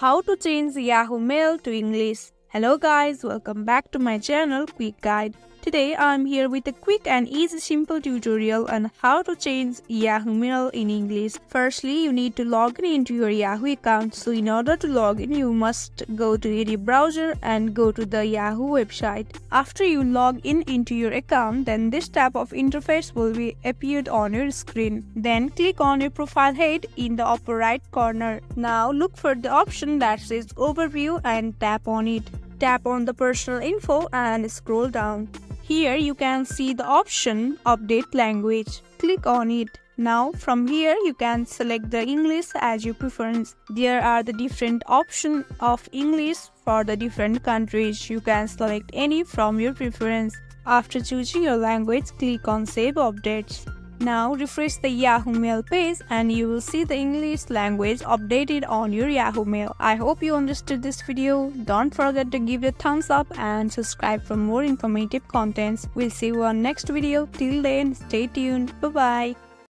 How to change Yahoo Mail to English. Hello guys, welcome back to my channel Quick Guide. Today I'm here with a quick and easy simple tutorial on how to change Yahoo Mail in English. Firstly, you need to log in into your Yahoo account. So in order to log in, you must go to any browser and go to the Yahoo website. After you log in into your account, then this type of interface will be appeared on your screen. Then click on your profile head in the upper right corner. Now look for the option that says Overview and tap on it. Tap on the personal info and scroll down. Here you can see the option Update Language. Click on it. Now from here you can select the English as your preference. There are the different options of English for the different countries. You can select any from your preference. After choosing your language, click on Save Updates. Now refresh the Yahoo Mail page and you will see the English language updated on your Yahoo Mail. I hope you understood this video. Don't forget to give it a thumbs up and subscribe for more informative contents. We'll see you on next video. Till then, stay tuned. Bye bye.